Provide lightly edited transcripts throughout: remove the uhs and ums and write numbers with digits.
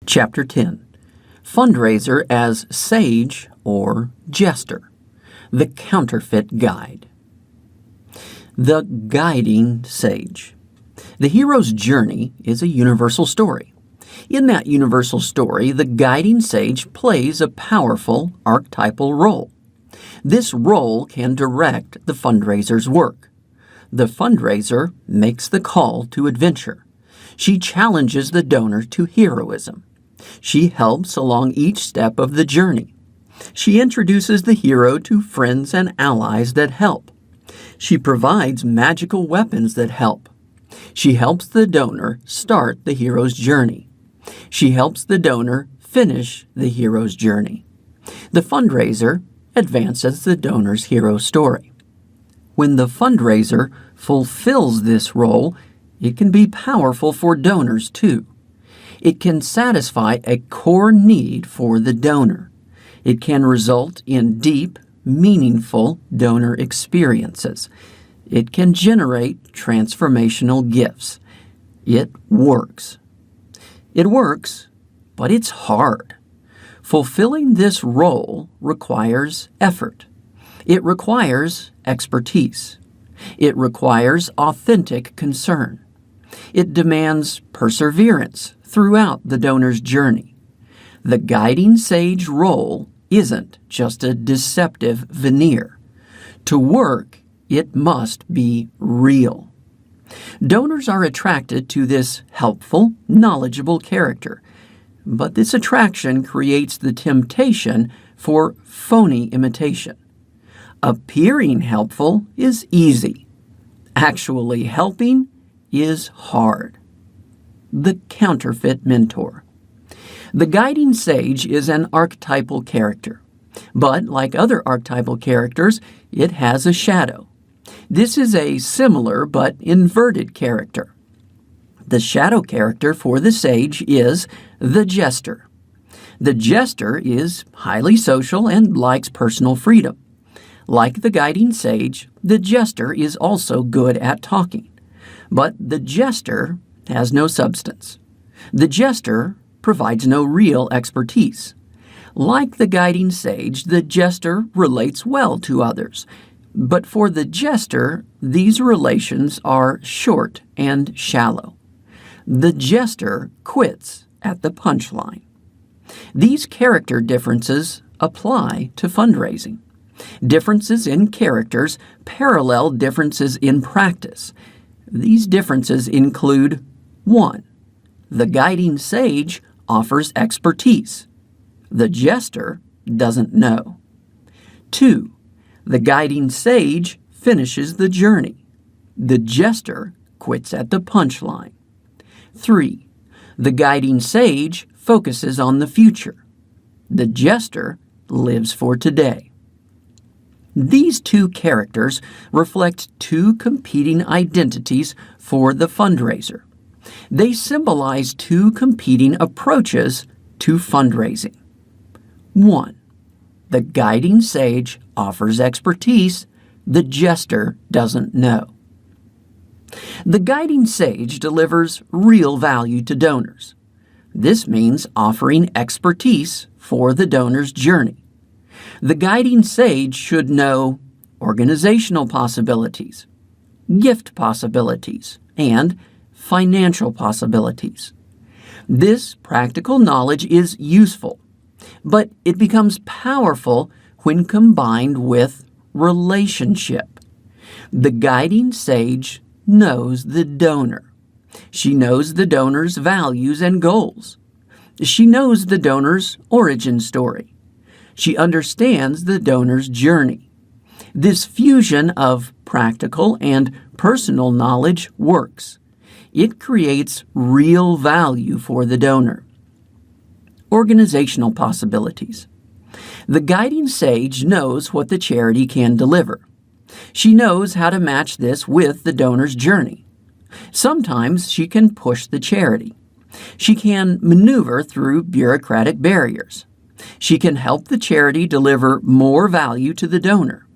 Chapter 10. Fundraiser as Sage or Jester. The Counterfeit Guide. The Guiding Sage. The hero's journey is a universal story. In that universal story, the guiding sage plays a powerful archetypal role. This role can direct the fundraiser's work. The fundraiser makes the call to adventure. She challenges the donor to heroism. She helps along each step of the journey. She introduces the hero to friends and allies that help. She provides magical weapons that help. She helps the donor start the hero's journey. She helps the donor finish the hero's journey. The fundraiser advances the donor's hero story. When the fundraiser fulfills this role, it can be powerful for donors too. It can satisfy a core need for the donor. It can result in deep, meaningful donor experiences. It can generate transformational gifts. It works. It works, but it's hard. Fulfilling this role requires effort. It requires expertise. It requires authentic concern. It demands perseverance throughout the donor's journey. The guiding sage role isn't just a deceptive veneer. To work, it must be real. Donors are attracted to this helpful, knowledgeable character, but this attraction creates the temptation for phony imitation. Appearing helpful is easy. Actually helping is hard. The counterfeit mentor. The guiding sage is an archetypal character, but like other archetypal characters, it has a shadow. This is a similar but inverted character. The shadow character for the sage is the jester. The jester is highly social and likes personal freedom. Like the guiding sage, the jester is also good at talking. But the jester has no substance. The jester provides no real expertise. Like the guiding sage, the jester relates well to others. But for the jester, these relations are short and shallow. The jester quits at the punchline. These character differences apply to fundraising. Differences in characters parallel differences in practice. These differences include 1. The guiding sage offers expertise. The jester doesn't know. 2. The guiding sage finishes the journey. The jester quits at the punchline. 3. The guiding sage focuses on the future. The jester lives for today. These two characters reflect two competing identities for the fundraiser. They symbolize two competing approaches to fundraising. 1. The guiding sage offers expertise. The jester doesn't know. The guiding sage delivers real value to donors. This means offering expertise for the donor's journey. The guiding sage should know organizational possibilities, gift possibilities, and financial possibilities. This practical knowledge is useful, but it becomes powerful when combined with relationship. The guiding sage knows the donor. She knows the donor's values and goals. She knows the donor's origin story. She understands the donor's journey. This fusion of practical and personal knowledge works. It creates real value for the donor. Organizational possibilities. The guiding sage knows what the charity can deliver. She knows how to match this with the donor's journey. Sometimes she can push the charity. She can maneuver through bureaucratic barriers. She can help the charity deliver more value to the donor.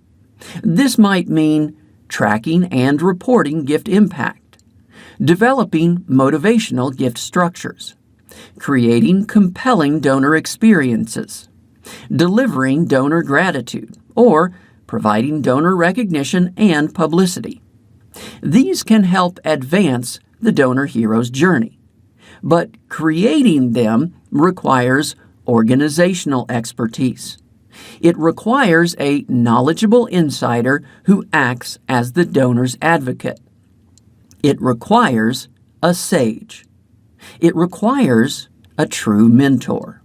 This might mean tracking and reporting gift impact, developing motivational gift structures, creating compelling donor experiences, delivering donor gratitude, or providing donor recognition and publicity. These can help advance the donor hero's journey, but creating them requires organizational expertise. It requires a knowledgeable insider who acts as the donor's advocate. It requires a sage. It requires a true mentor.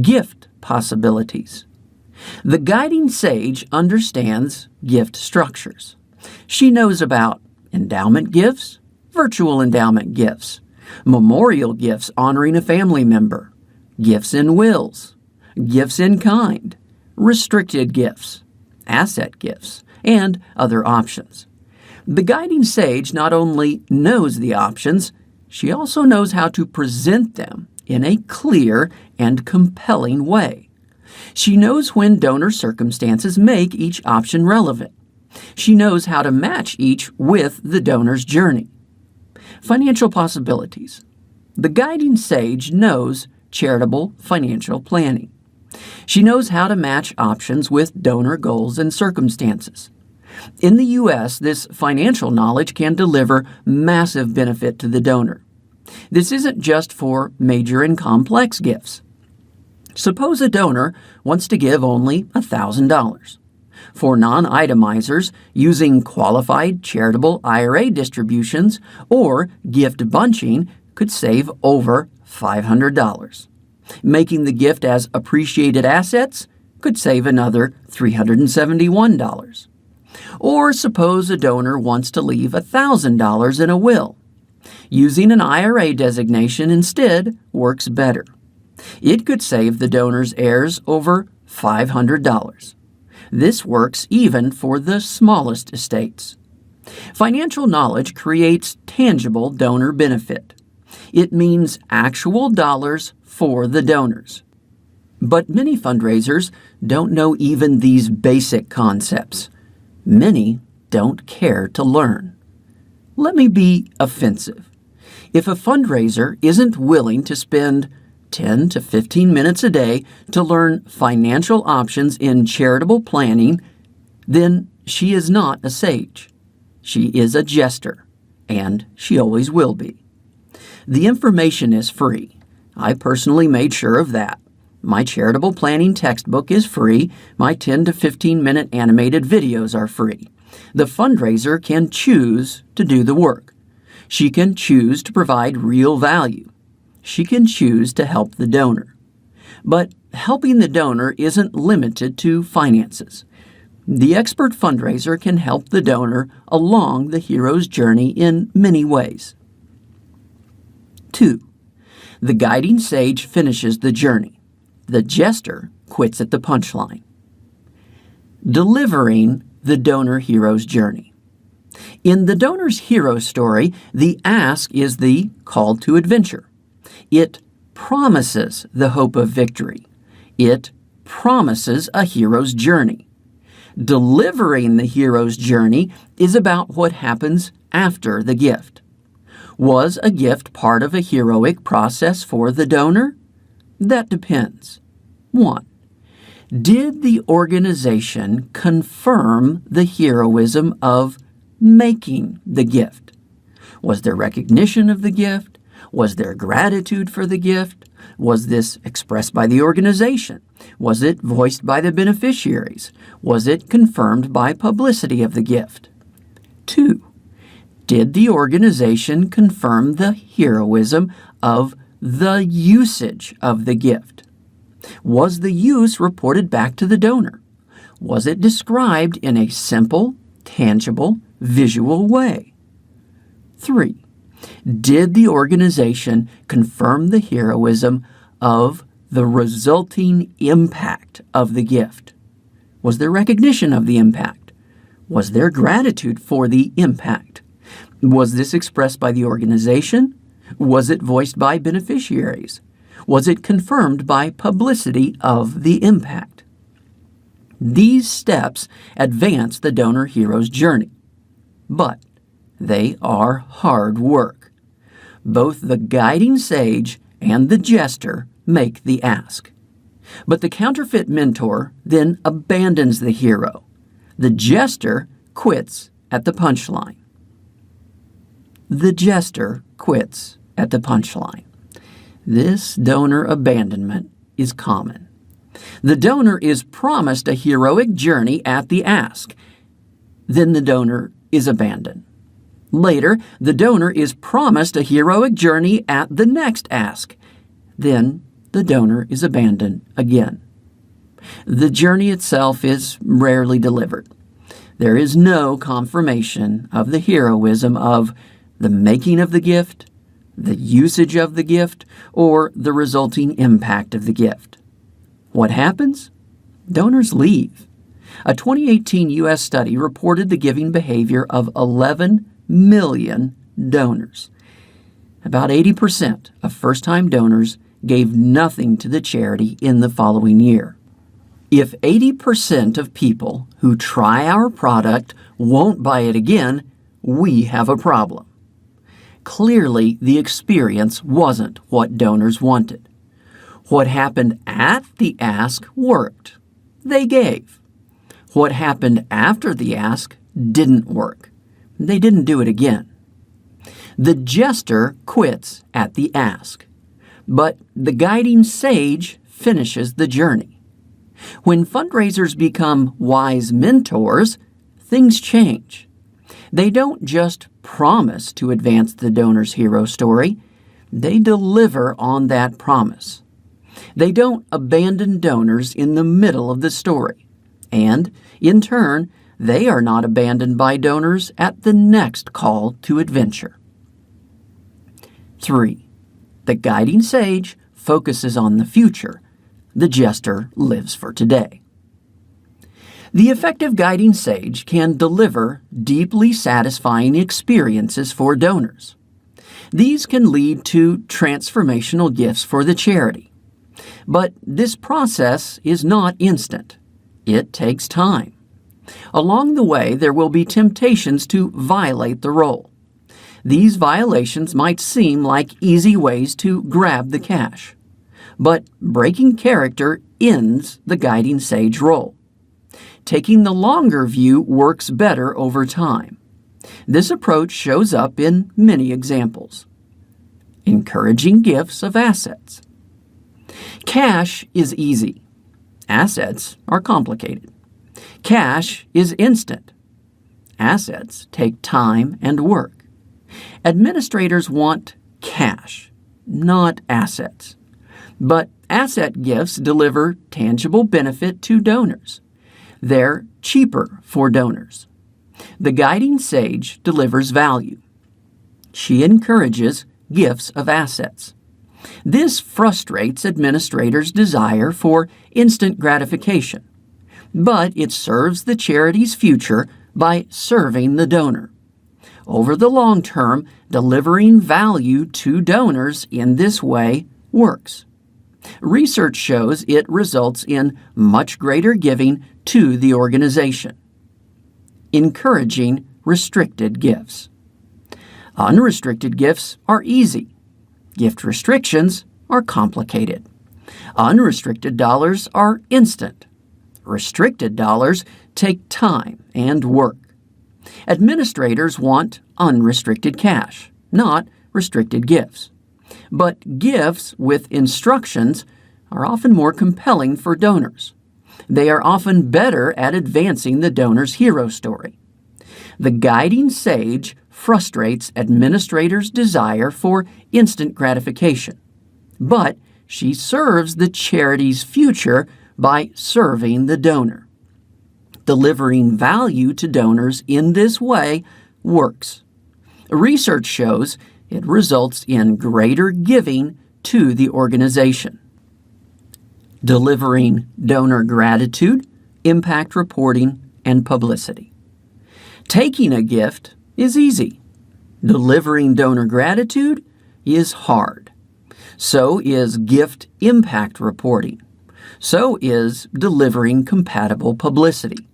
Gift possibilities. The guiding sage understands gift structures. She knows about endowment gifts, virtual endowment gifts, memorial gifts honoring a family member, gifts in wills, gifts in kind, restricted gifts, asset gifts, and other options. The guiding sage not only knows the options, she also knows how to present them in a clear and compelling way. She knows when donor circumstances make each option relevant. She knows how to match each with the donor's journey. Financial possibilities. The guiding sage knows charitable financial planning. She knows how to match options with donor goals and circumstances. In the U.S., this financial knowledge can deliver massive benefit to the donor. This isn't just for major and complex gifts. Suppose a donor wants to give only $1,000. For non-itemizers, using qualified charitable IRA distributions or gift bunching could save over $500. Making the gift as appreciated assets could save another $371. Or suppose a donor wants to leave $1,000 in a will. Using an IRA designation instead works better. It could save the donor's heirs over $500. This works even for the smallest estates. Financial knowledge creates tangible donor benefit. It means actual dollars for the donors. But many fundraisers don't know even these basic concepts. Many don't care to learn. Let me be offensive. If a fundraiser isn't willing to spend 10 to 15 minutes a day to learn financial options in charitable planning, then she is not a sage. She is a jester, and she always will be. The information is free. I personally made sure of that. My charitable planning textbook is free. My 10 to 15 minute animated videos are free. The fundraiser can choose to do the work. She can choose to provide real value. She can choose to help the donor. But helping the donor isn't limited to finances. The expert fundraiser can help the donor along the hero's journey in many ways. 2. The guiding sage finishes the journey. The jester quits at the punchline. Delivering the donor hero's journey. In the donor's hero story, the ask is the call to adventure. It promises the hope of victory. It promises a hero's journey. Delivering the hero's journey is about what happens after the gift. Was a gift part of a heroic process for the donor? That depends. 1. Did the organization confirm the heroism of making the gift? Was there recognition of the gift? Was there gratitude for the gift? Was this expressed by the organization? Was it voiced by the beneficiaries? Was it confirmed by publicity of the gift? 2. Did the organization confirm the heroism of the usage of the gift? Was the use reported back to the donor? Was it described in a simple, tangible, visual way? 3. Did the organization confirm the heroism of the resulting impact of the gift? Was there recognition of the impact? Was there gratitude for the impact? Was this expressed by the organization? Was it voiced by beneficiaries? Was it confirmed by publicity of the impact? These steps advance the donor hero's journey, but they are hard work. Both the guiding sage and the jester make the ask. But the counterfeit mentor then abandons the hero. The jester quits at the punchline. The jester quits at the punchline. This donor abandonment is common. The donor is promised a heroic journey at the ask. Then the donor is abandoned. Later, the donor is promised a heroic journey at the next ask. Then the donor is abandoned again. The journey itself is rarely delivered. There is no confirmation of the heroism of the making of the gift, the usage of the gift, or the resulting impact of the gift. What happens? Donors leave. A 2018 U.S. study reported the giving behavior of 11 million donors. About 80% of first-time donors gave nothing to the charity in the following year. If 80% of people who try our product won't buy it again, we have a problem. Clearly, the experience wasn't what donors wanted. What happened at the ask worked. They gave. What happened after the ask didn't work. They didn't do it again. The jester quits at the ask, but the guiding sage finishes the journey. When fundraisers become wise mentors, things change. They don't just promise to advance the donor's hero story, they deliver on that promise. They don't abandon donors in the middle of the story, and, in turn, they are not abandoned by donors at the next call to adventure. 3. The guiding sage focuses on the future. The jester lives for today. The effective guiding sage can deliver deeply satisfying experiences for donors. These can lead to transformational gifts for the charity. But this process is not instant. It takes time. Along the way, there will be temptations to violate the role. These violations might seem like easy ways to grab the cash. But breaking character ends the guiding sage role. Taking the longer view works better over time. This approach shows up in many examples. Encouraging gifts of assets. Cash is easy. Assets are complicated. Cash is instant. Assets take time and work. Administrators want cash, not assets. But asset gifts deliver tangible benefit to donors. They're cheaper for donors. The guiding sage delivers value. She encourages gifts of assets. This frustrates administrators' desire for instant gratification, but it serves the charity's future by serving the donor. Over the long term, delivering value to donors in this way works. Research shows it results in much greater giving to the organization. Encouraging restricted gifts. Unrestricted gifts are easy. Gift restrictions are complicated. Unrestricted dollars are instant. Restricted dollars take time and work. Administrators want unrestricted cash, not restricted gifts. But gifts with instructions are often more compelling for donors. They are often better at advancing the donor's hero story. The guiding sage frustrates administrators' desire for instant gratification, but she serves the charity's future by serving the donor. Delivering value to donors in this way works. Research shows it results in greater giving to the organization. Delivering donor gratitude, impact reporting, and publicity. Taking a gift is easy. Delivering donor gratitude is hard. So is gift impact reporting. So is delivering compatible publicity.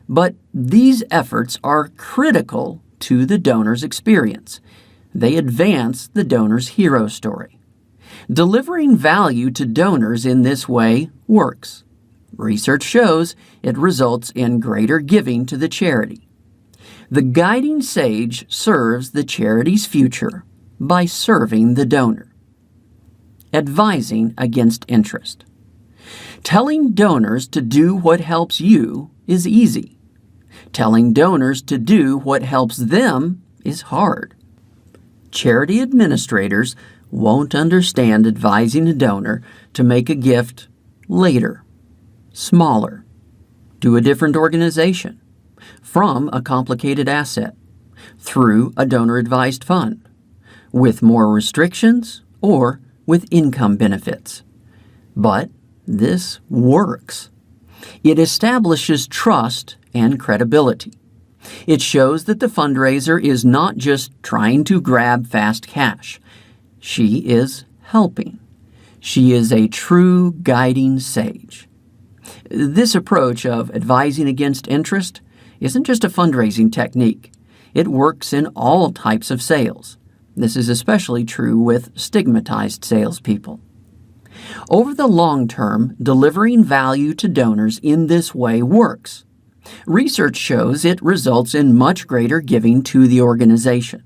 But these efforts are critical to the donor's experience. They advance the donor's hero story. Delivering value to donors in this way works. Research shows it results in greater giving to the charity. The guiding sage serves the charity's future by serving the donor. Advising against interest. Telling donors to do what helps you is easy. Telling donors to do what helps them is hard. Charity administrators won't understand advising a donor to make a gift later, smaller, to a different organization, from a complicated asset, through a donor-advised fund, with more restrictions or with income benefits. But this works. It establishes trust and credibility. It shows that the fundraiser is not just trying to grab fast cash. She is helping. She is a true guiding sage. This approach of advising against interest isn't just a fundraising technique. It works in all types of sales. This is especially true with stigmatized salespeople. Over the long term, delivering value to donors in this way works. Research shows it results in much greater giving to the organization.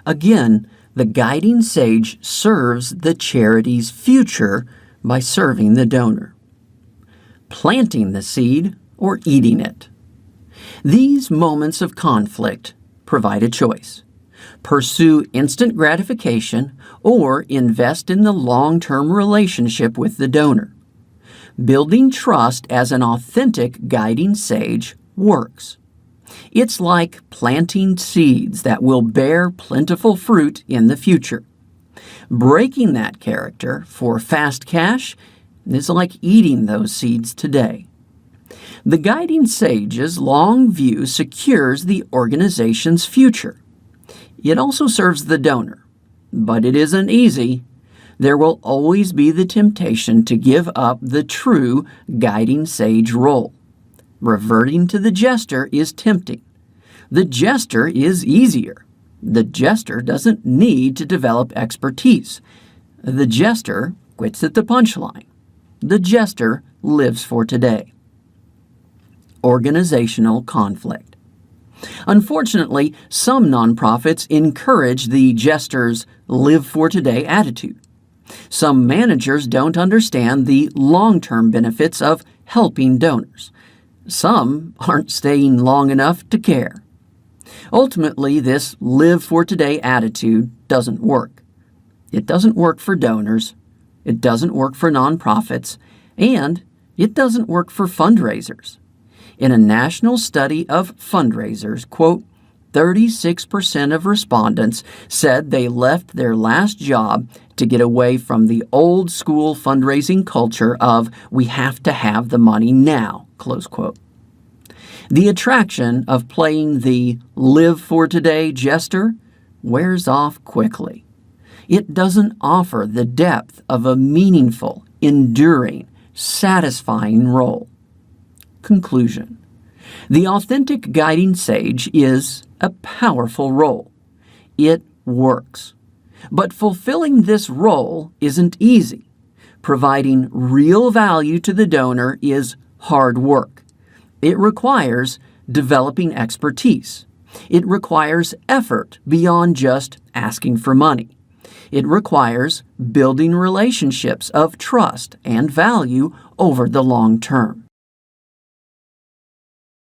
Again, the guiding sage serves the charity's future by serving the donor. Planting the seed or eating it. These moments of conflict provide a choice. Pursue instant gratification or invest in the long-term relationship with the donor. Building trust as an authentic guiding sage works. It's like planting seeds that will bear plentiful fruit in the future. Breaking that character for fast cash is like eating those seeds today. The guiding sage's long view secures the organization's future. It also serves the donor, but it isn't easy. There will always be the temptation to give up the true guiding sage role. Reverting to the jester is tempting. The jester is easier. The jester doesn't need to develop expertise. The jester quits at the punchline. The jester lives for today. Organizational conflict. Unfortunately, some nonprofits encourage the jester's live for today attitude. Some managers don't understand the long-term benefits of helping donors. Some aren't staying long enough to care. Ultimately, this live for today attitude doesn't work. It doesn't work for donors, it doesn't work for nonprofits, and it doesn't work for fundraisers. In a national study of fundraisers, quote, 36% of respondents said they left their last job to get away from the old school fundraising culture of we have to have the money now, close quote. The attraction of playing the live for today jester wears off quickly. It doesn't offer the depth of a meaningful, enduring, satisfying role. Conclusion. The authentic guiding sage is a powerful role. It works. But fulfilling this role isn't easy. Providing real value to the donor is hard work. It requires developing expertise. It requires effort beyond just asking for money. It requires building relationships of trust and value over the long term.